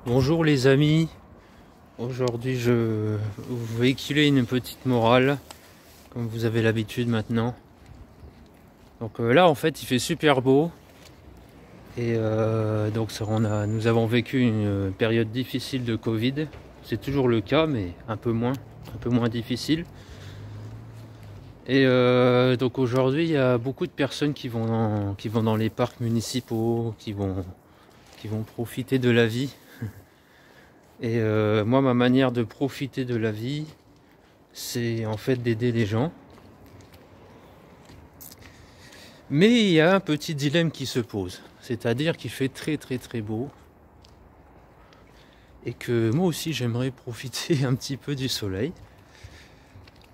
Bonjour les amis, aujourd'hui je vais vous véhiculer une petite morale, comme vous avez l'habitude maintenant. Donc là en fait il fait super beau, et donc nous avons vécu une période difficile de Covid. C'est toujours le cas mais un peu moins difficile. Et donc aujourd'hui il y a beaucoup de personnes qui vont dans les parcs municipaux, qui vont profiter de la vie. Et moi, ma manière de profiter de la vie, c'est en fait d'aider les gens. Mais il y a un petit dilemme qui se pose. C'est-à-dire qu'il fait très très très beau. Et que moi aussi, j'aimerais profiter un petit peu du soleil.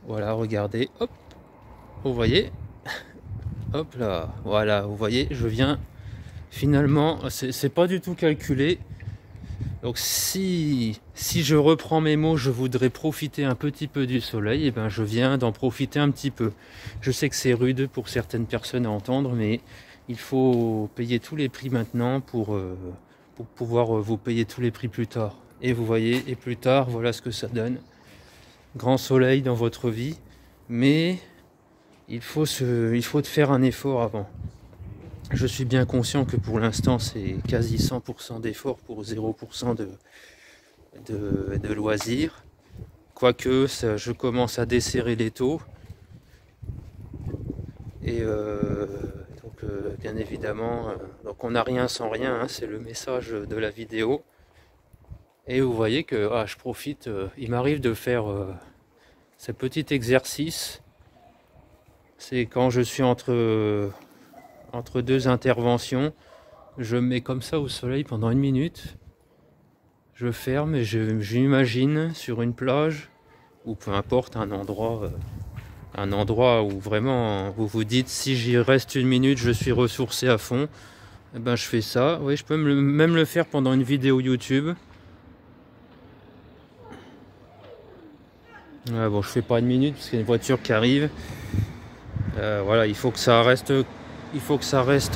Voilà, regardez. Hop, vous voyez. Hop là, voilà, vous voyez, je viens. Finalement, c'est pas du tout calculé. Donc si je reprends mes mots, je voudrais profiter un petit peu du soleil, et ben je viens d'en profiter un petit peu. Je sais que c'est rude pour certaines personnes à entendre, mais il faut payer tous les prix maintenant pour pouvoir vous payer tous les prix plus tard. Et vous voyez, et plus tard, voilà ce que ça donne. Grand soleil dans votre vie, mais il faut faire un effort avant. Je suis bien conscient que pour l'instant c'est quasi 100% d'effort pour 0% de loisirs. Quoique je commence à desserrer les taux. Et bien évidemment, donc on n'a rien sans rien, hein, c'est le message de la vidéo. Et vous voyez que je profite, il m'arrive de faire ce petit exercice. C'est quand je suis entre deux interventions, je me mets comme ça au soleil pendant 1 minute. Je ferme et j'imagine sur une plage, ou peu importe, un endroit où vraiment vous vous dites si j'y reste 1 minute, je suis ressourcé à fond. Et ben je fais ça. Oui, je peux même le faire pendant une vidéo YouTube. Bon, je fais pas 1 minute parce qu'il y a une voiture qui arrive. Voilà, il faut que ça reste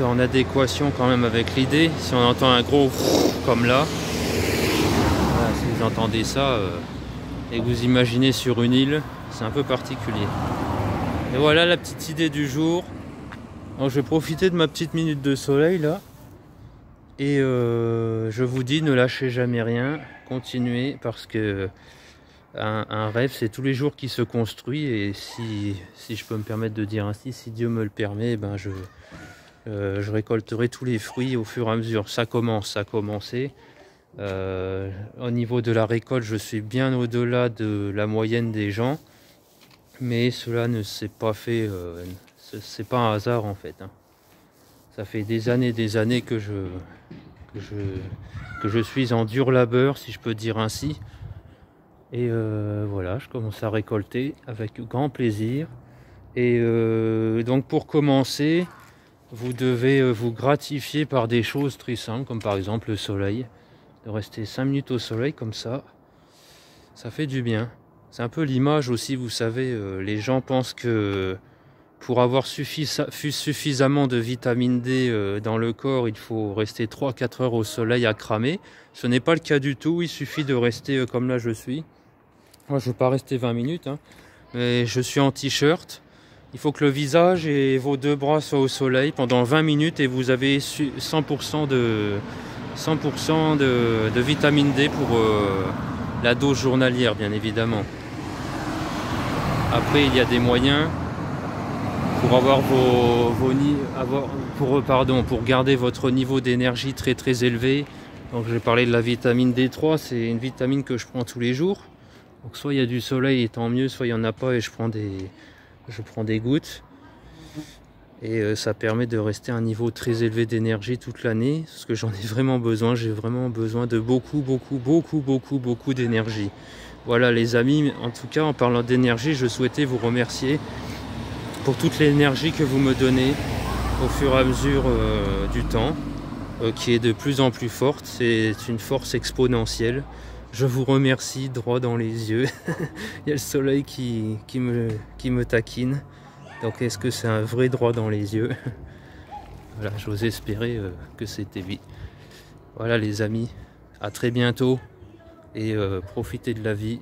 en adéquation quand même avec l'idée. Si on entend un gros comme là, voilà, si vous entendez ça et que vous imaginez sur une île, c'est un peu particulier. Et voilà la petite idée du jour. Alors, je vais profiter de ma petite minute de soleil là. Et je vous dis, ne lâchez jamais rien, continuez, parce que un rêve c'est tous les jours qui se construit. Et si je peux me permettre de dire ainsi, si Dieu me le permet, ben je récolterai tous les fruits au fur et à mesure. Ça a commencé. Au niveau de la récolte, je suis bien au-delà de la moyenne des gens, mais cela ne s'est pas fait, c'est pas un hasard en fait, hein. Ça fait des années que je suis en dur labeur, si je peux dire ainsi. Et voilà, je commence à récolter avec grand plaisir. Et donc pour commencer, vous devez vous gratifier par des choses très simples, comme par exemple le soleil. De rester 5 minutes au soleil comme ça fait du bien. C'est un peu l'image aussi, vous savez, les gens pensent que pour avoir suffisamment de vitamine D dans le corps, il faut rester 3-4 heures au soleil à cramer. Ce n'est pas le cas du tout, il suffit de rester comme là je suis. Moi je ne veux pas rester 20 minutes, hein, mais je suis en t-shirt. Il faut que le visage et vos deux bras soient au soleil pendant 20 minutes et vous avez 100% de vitamine D pour la dose journalière, bien évidemment. Après, il y a des moyens pour avoir pour garder votre niveau d'énergie très très élevé. Donc je vais parler de la vitamine D3, c'est une vitamine que je prends tous les jours. Donc soit il y a du soleil et tant mieux, soit il n'y en a pas et je prends des gouttes. Et ça permet de rester à un niveau très élevé d'énergie toute l'année, parce que j'en ai vraiment besoin. J'ai vraiment besoin de beaucoup d'énergie. Voilà les amis, en tout cas en parlant d'énergie, je souhaitais vous remercier pour toute l'énergie que vous me donnez au fur et à mesure du temps, qui est de plus en plus forte. C'est une force exponentielle. Je vous remercie droit dans les yeux. Il y a le soleil qui me taquine. Donc est-ce que c'est un vrai droit dans les yeux? Voilà, j'ose espérer que c'était oui. Voilà les amis, À très bientôt et profitez de la vie.